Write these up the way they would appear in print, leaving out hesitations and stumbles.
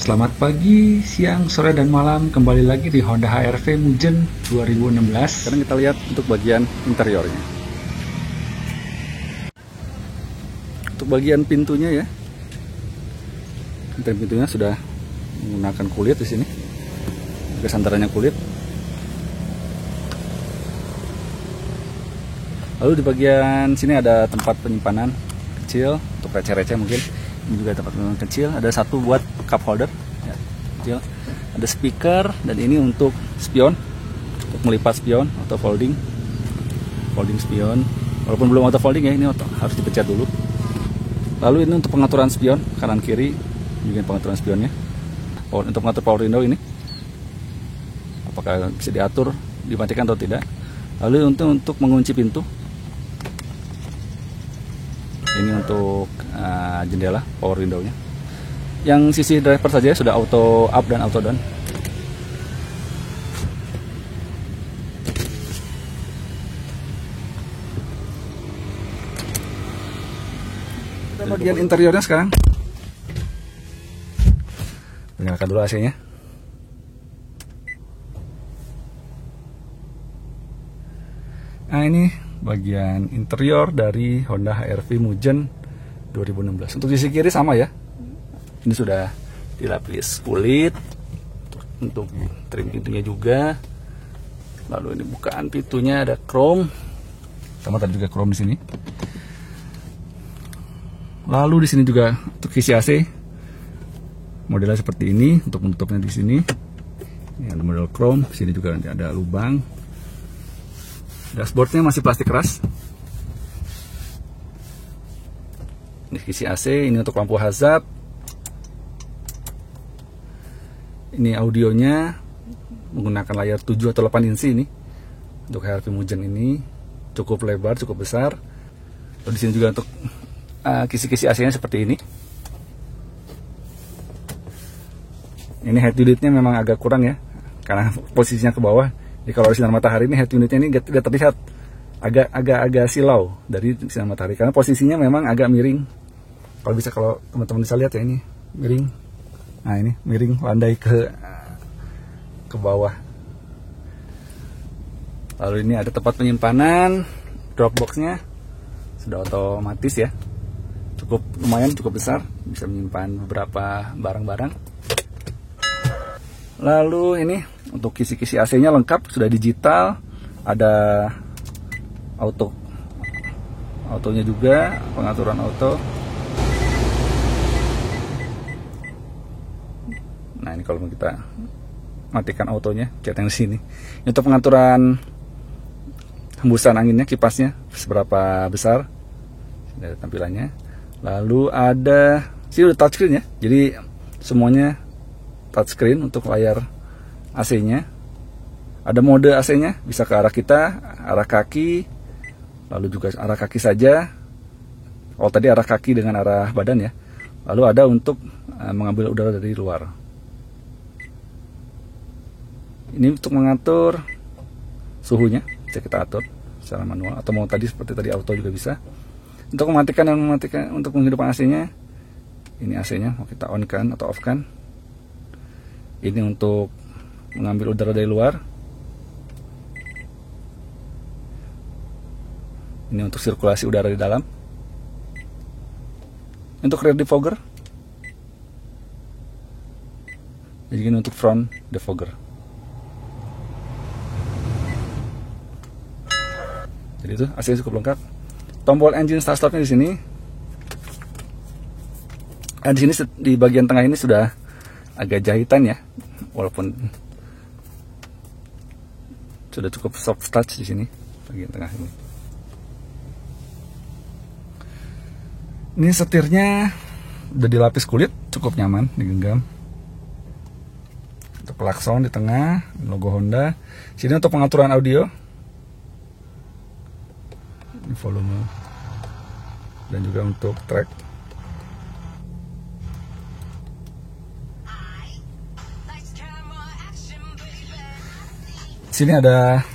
Selamat pagi, siang, sore, dan malam. Kembali lagi di Honda HR-V Mugen 2016. Sekarang kita lihat untuk bagian interiornya. Untuk bagian pintunya ya, pintunya sudah menggunakan kulit di sini. Juga sandarannya kulit. Lalu di bagian sini ada tempat penyimpanan kecil untuk receh-receh mungkin. Ini juga tempat penyimpanan kecil. Ada satu buat cup holder, ya, kecil. Ada speaker dan ini untuk spion, untuk melipat spion atau folding spion. Walaupun belum auto folding ya, ini harus dipencet dulu. Lalu ini untuk pengaturan spion kanan kiri, juga pengaturan spionnya. Untuk mengatur power window ini, apakah bisa diatur dimatikan atau tidak. Lalu untuk mengunci pintu. Ini untuk jendela power window-nya. Yang sisi driver saja sudah auto up dan auto down. Kita bagian interiornya sekarang. Nyalakan dulu AC-nya. Nah, ini bagian interior dari Honda HR-V Mugen 2016. Untuk sisi kiri sama ya. Ini sudah dilapis kulit. Untuk trim pintunya juga. Lalu ini bukaan pintunya ada chrome. Sama tadi juga chrome di sini. Lalu di sini juga untuk isi AC. Modelnya seperti ini. Untuk penutupnya di sini. Ini ada model chrome. Di sini juga ada lubang. Dashboardnya masih plastik keras. Ini isi AC. Ini untuk lampu hazard. Ini audionya menggunakan layar 7 atau 8 inci ini. Untuk HR-V Mugen ini cukup lebar, cukup besar. Lalu di sini juga untuk kisi-kisi AC-nya seperti ini. Ini head unitnya memang agak kurang ya, karena posisinya ke bawah. Jadi kalau sinar matahari ini head unitnya ini tidak terlihat, agak silau dari sinar matahari karena posisinya memang agak miring. Kalau teman-teman bisa lihat ya, ini miring. Nah, ini miring landai ke bawah. Lalu ini ada tempat penyimpanan, drop box-nya sudah otomatis ya. Lumayan cukup besar, bisa menyimpan beberapa barang-barang. Lalu ini untuk kisi-kisi AC-nya lengkap, sudah digital, ada autonya juga, pengaturan auto. Nah, ini kalau kita matikan autonya, chat yang di sini. Untuk pengaturan hembusan anginnya, kipasnya seberapa besar, dari tampilannya. Lalu ada, sini udah touchscreen ya, jadi semuanya touchscreen untuk layar AC-nya. Ada mode AC-nya, bisa ke arah kita, arah kaki, lalu juga arah kaki saja. Kalau tadi arah kaki dengan arah badan ya. Lalu ada untuk mengambil udara dari luar. Ini untuk mengatur suhunya, bisa kita atur secara manual atau mau tadi seperti tadi auto juga bisa. Untuk mematikan dan untuk menghidupkan AC-nya, ini AC-nya mau kita on-kan atau off-kan. Ini untuk mengambil udara dari luar. Ini untuk sirkulasi udara di dalam. Untuk rear defogger. Jadi ini untuk front defogger. Jadi itu AC cukup lengkap. Tombol engine start stopnya di sini. Di sini di bagian tengah ini sudah agak jahitan ya, walaupun sudah cukup soft touch di sini bagian tengah ini. Ini setirnya udah dilapis kulit, cukup nyaman digenggam. Untuk klakson di tengah, logo Honda. Sini untuk pengaturan audio. Ini volume dan juga untuk track. Sini ada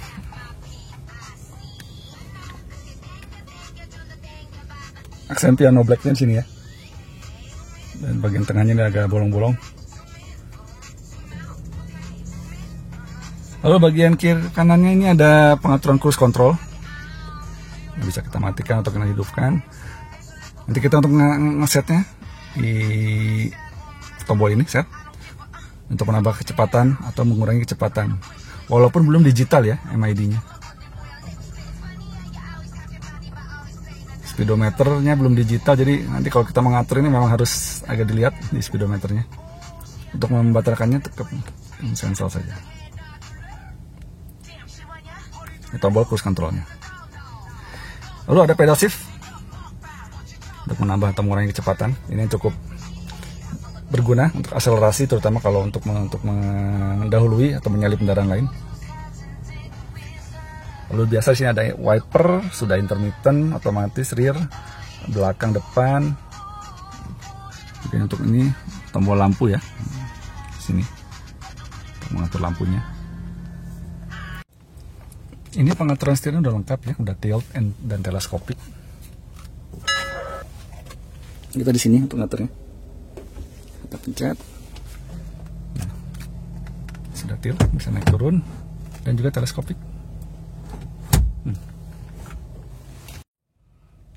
aksen piano blacknya di sini ya. Dan bagian tengahnya ini agak bolong-bolong. Lalu bagian kiri kanannya ini ada pengaturan cruise control yang bisa kita matikan atau kita hidupkan. Nanti kita untuk ngesetnya di tombol ini, set, untuk menambah kecepatan atau mengurangi kecepatan. Walaupun belum digital ya MID-nya. Speedometernya belum digital, jadi nanti kalau kita mengatur ini memang harus agak dilihat di speedometernya. Untuk membatalkannya tetap sensor saja. Ini tombol cruise controlnya. Lalu ada pedal shift untuk menambah atau mengurangi kecepatan. Ini cukup berguna untuk akselerasi, terutama kalau untuk mendahului atau menyalip kendaraan lain. Lalu biasa di sini ada wiper, sudah intermittent, otomatis, rear, belakang, depan. Jadi untuk ini tombol lampu ya, sini untuk mengatur lampunya. Ini pengaturan setirnya udah lengkap ya, udah tilt dan teleskopik. Kita di sini untuk ngaturnya. Kita pencet. Nah, sudah tilt, bisa naik turun dan juga teleskopik.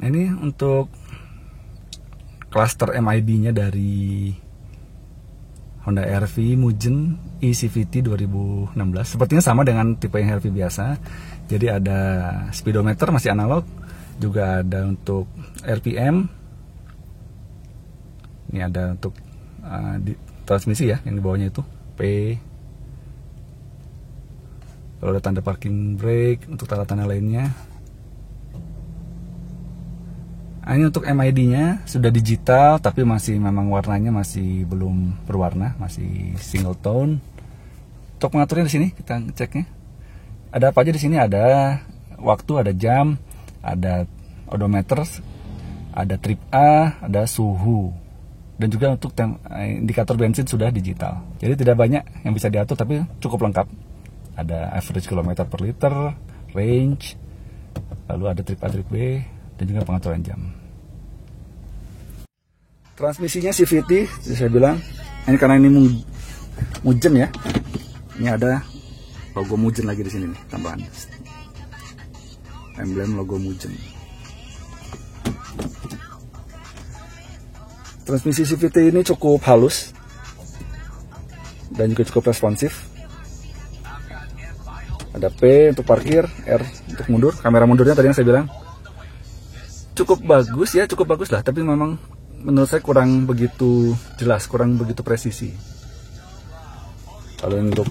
Nah, ini untuk cluster MID-nya dari Honda HR-V Mugen eCVT 2016. Sepertinya sama dengan tipe yang HR-V biasa. Jadi ada speedometer masih analog, juga ada untuk RPM. Ini ada untuk di transmisi ya, yang di bawahnya itu P. Lalu ada tanda parking brake untuk tanda-tanda lainnya. Ini untuk MID-nya sudah digital, tapi masih memang warnanya masih belum berwarna, masih single tone. Untuk mengaturnya di sini kita ngeceknya. Ada apa aja di sini? Ada waktu, ada jam, ada odometer, ada trip A, ada suhu, dan juga untuk indikator bensin sudah digital. Jadi tidak banyak yang bisa diatur, tapi cukup lengkap. Ada average kilometer per liter, range, lalu ada trip A, trip B, dan juga pengaturan jam. Transmisinya CVT, saya bilang ini karena ini Mugen ya. Ini ada logo Mugen lagi di sini nih, tambahan emblem logo Mugen. Transmisi CVT ini cukup halus dan juga cukup responsif. Ada P untuk parkir, R untuk mundur. Kamera mundurnya tadi yang saya bilang cukup bagus ya, cukup bagus lah, tapi memang menurut saya kurang begitu jelas, kurang begitu presisi. Lalu untuk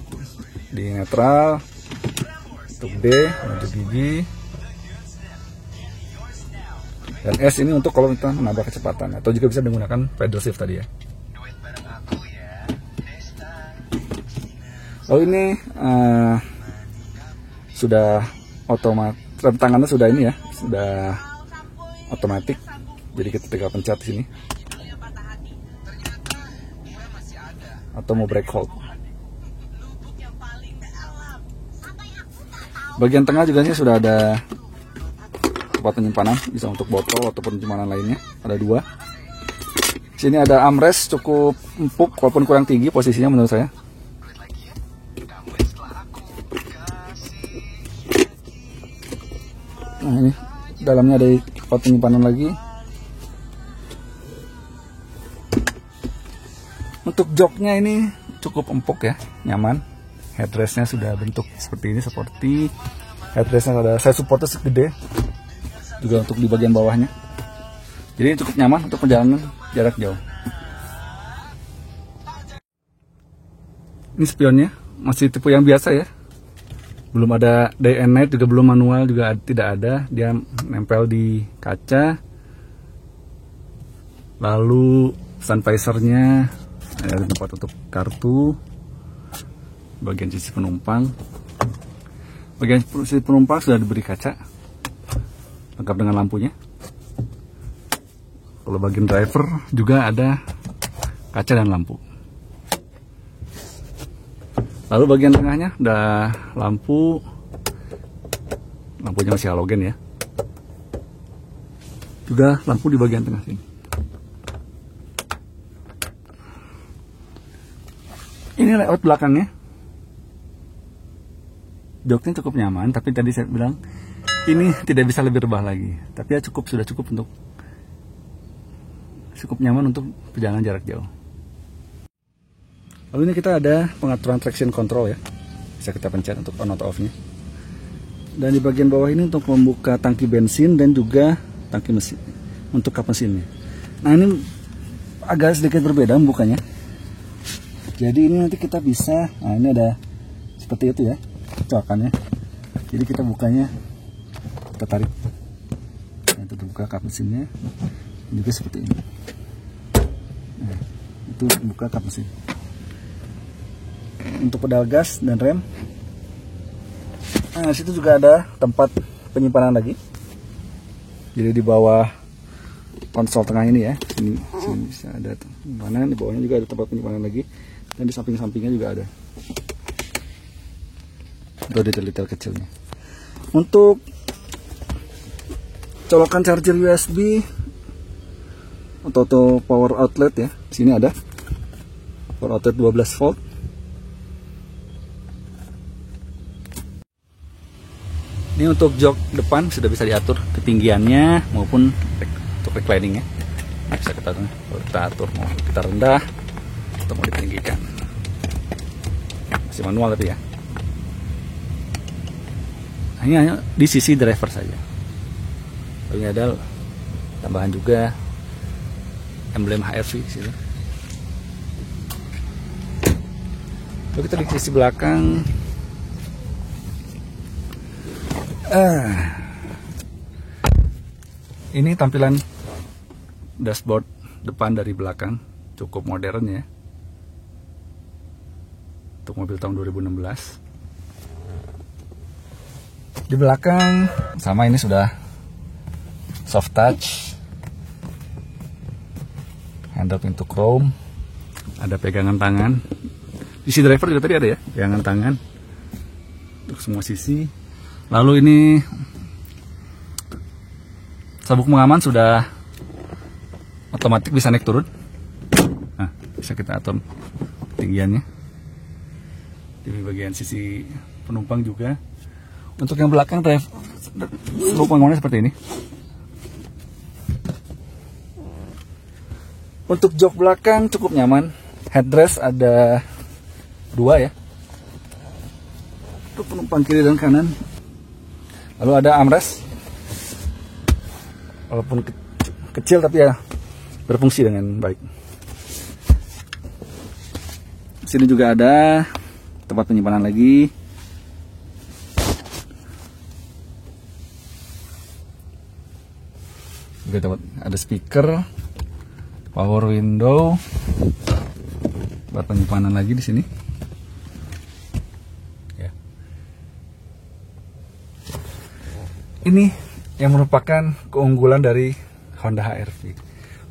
di netral, untuk D, untuk gigi, dan S ini untuk kalau kita menambah kecepatan, atau juga bisa menggunakan pedal shift tadi ya. Lalu ini sudah otomatis, rem tangannya sudah ini ya, sudah otomatis. Jadi kita tinggal pencet di sini. Atau mau brake hold. Bagian tengah juga sih sudah ada tempat penyimpanan, bisa untuk botol ataupun penyimpanan lainnya. Ada 2. Sini ada armrest cukup empuk walaupun kurang tinggi posisinya menurut saya. Nah, ini dalamnya ada tempat penyimpanan lagi. Untuk joknya ini cukup empuk ya, nyaman. Headrestnya sudah bentuk seperti ini, seperti headrestnya ada side supportnya gede, juga untuk di bagian bawahnya. Jadi cukup nyaman untuk perjalanan jarak jauh. Ini spionnya masih tipe yang biasa ya, belum ada day and night, juga belum manual, juga tidak ada. Dia nempel di kaca. Lalu sun visornya ada tempat untuk kartu. Bagian sisi penumpang, sudah diberi kaca lengkap dengan lampunya. Kalau bagian driver juga ada kaca dan lampu. Lalu bagian tengahnya ada lampunya masih halogen ya, juga lampu di bagian tengah sini. Ini layout belakangnya. Joknya cukup nyaman, tapi tadi saya bilang ini tidak bisa lebih rebah lagi. Tapi ya sudah cukup untuk cukup nyaman untuk perjalanan jarak jauh. Lalu ini kita ada pengaturan traction control ya. Bisa kita pencet untuk on atau off-nya. Dan di bagian bawah ini untuk membuka tangki bensin dan juga tangki mesin untuk kap mesinnya. Nah, ini agak sedikit berbeda bukanya. Jadi ini nanti kita bisa, nah ini ada seperti itu ya, coakannya. Jadi kita bukanya, kita tarik, nah, itu buka kap mesinnya, juga seperti ini. Nah, itu buka kap mesin. Untuk pedal gas dan rem, nah situ juga ada tempat penyimpanan lagi. Jadi di bawah konsol tengah ini ya, sini bisa ada penyimpanan, di bawahnya juga ada tempat penyimpanan lagi, dan di samping-sampingnya juga ada. Itu detail-detail kecilnya. Untuk colokan charger USB atau power outlet ya, sini ada power outlet 12 volt. Ini untuk jok depan sudah bisa diatur ketinggiannya maupun untuk recliningnya. Nah, bisa kita atur mau kita rendah atau mau ditinggikan. Masih manual tapi ya. Ini hanya di sisi driver saja. Lalu ini ada tambahan juga emblem HRV di situ. Lalu kita di sisi belakang. Ini tampilan dashboard depan dari belakang, cukup modern ya untuk mobil tahun 2016. Di belakang sama, ini sudah soft touch, handle pintu chrome, ada pegangan tangan. Di sisi driver juga tadi ada ya pegangan tangan untuk semua sisi. Lalu ini sabuk pengaman sudah otomatis bisa naik turun. Nah, bisa kita atur ketinggiannya. Di bagian sisi penumpang juga. Untuk yang belakang sabuk pengamannya seperti ini. Untuk jok belakang cukup nyaman. Headrest ada 2 ya. Untuk penumpang kiri dan kanan. Lalu ada armrest, walaupun kecil tapi ya berfungsi dengan baik. Sini juga ada tempat penyimpanan lagi. Juga ada speaker, power window, buat penyimpanan lagi di sini. Ini yang merupakan keunggulan dari Honda HR-V.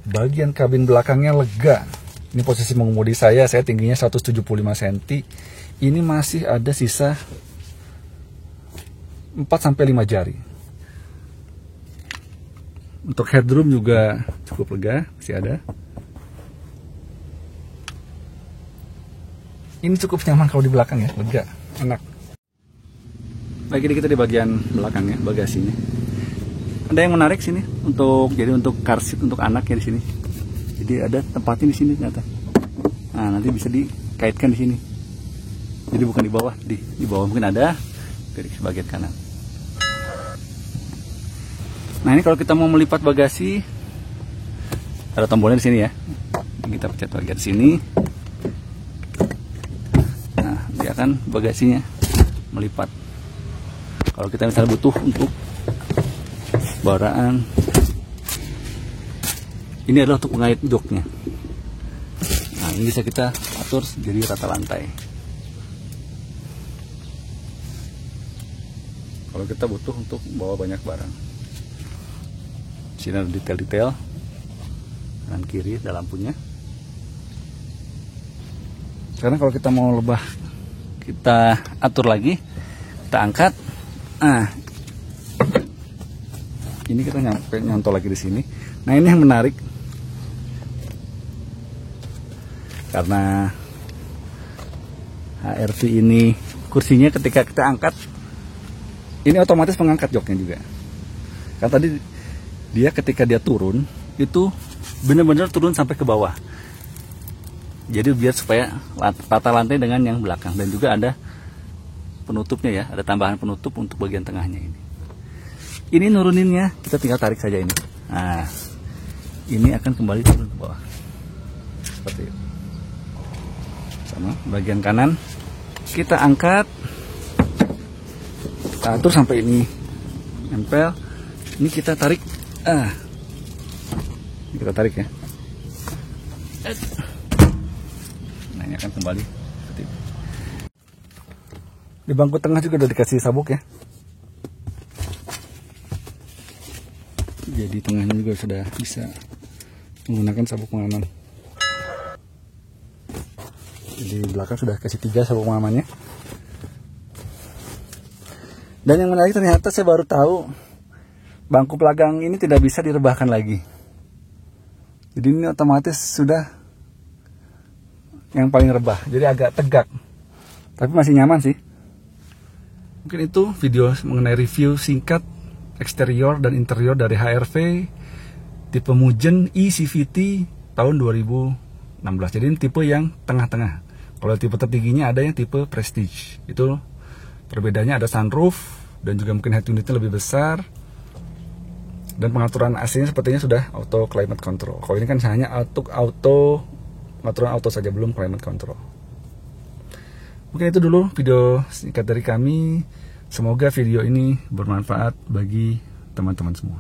Bagian kabin belakangnya lega. Ini posisi mengemudi saya tingginya 175 cm. Ini masih ada sisa 4-5 jari. Untuk headroom juga cukup lega, masih ada. Ini cukup nyaman kalau di belakang ya, lega, enak. Lagi kita di bagian belakangnya, bagasinya. Ada yang menarik sini untuk car seat untuk anak ya di sini. Jadi ada tempatnya di sini ternyata. Nah, nanti bisa dikaitkan di sini. Jadi bukan di bawah, di bawah mungkin ada di bagian kanan. Nah, ini kalau kita mau melipat bagasi ada tombolnya di sini ya. Kita pencet bagian sini. Nah, dia akan bagasinya melipat. Kalau kita misalnya butuh untuk barang, ini adalah untuk pengait joknya. Nah, ini bisa kita atur jadi rata lantai. Kalau kita butuh untuk bawa banyak barang. Sini ada detail-detail kanan kiri, ada lampunya. Sekarang kalau kita mau lebah, kita atur lagi, kita angkat. Nah, ini kita nyantol lagi di sini. Nah, ini yang menarik karena HR-V ini kursinya ketika kita angkat Ini otomatis mengangkat joknya juga. Kan tadi dia ketika dia turun itu benar-benar turun sampai ke bawah. Jadi biar supaya rata lantai dengan yang belakang, dan juga ada penutupnya ya, ada tambahan penutup untuk bagian tengahnya ini. Ini nuruninnya kita tinggal tarik saja ini. Nah, ini akan kembali turun ke bawah. Seperti itu. Sama bagian kanan kita angkat. Kita atur sampai ini nempel. Ini kita tarik. Ini kita tarik ya. Nah, ini akan kembali seperti itu. Di bangku tengah juga udah dikasih sabuk ya. Jadi tengahnya juga sudah bisa menggunakan sabuk pengaman. Jadi belakang sudah kasih 3 sabuk pengamannya. Dan yang menarik ternyata saya baru tahu bangku pelagang ini tidak bisa direbahkan lagi. Jadi ini otomatis sudah yang paling rebah. Jadi agak tegak. Tapi masih nyaman sih. Mungkin itu video mengenai review singkat eksterior dan interior dari HR-V tipe Mugen eCVT tahun 2016. Jadi ini tipe yang tengah-tengah. Kalau tipe tertingginya ada yang tipe Prestige. Itu perbedaannya, ada sunroof dan juga mungkin head unitnya lebih besar. Dan pengaturan AC-nya sepertinya sudah auto climate control. Kalau ini kan hanya pengaturan auto saja, belum climate control. Mungkin itu dulu video singkat dari kami. Semoga video ini bermanfaat bagi teman-teman semua.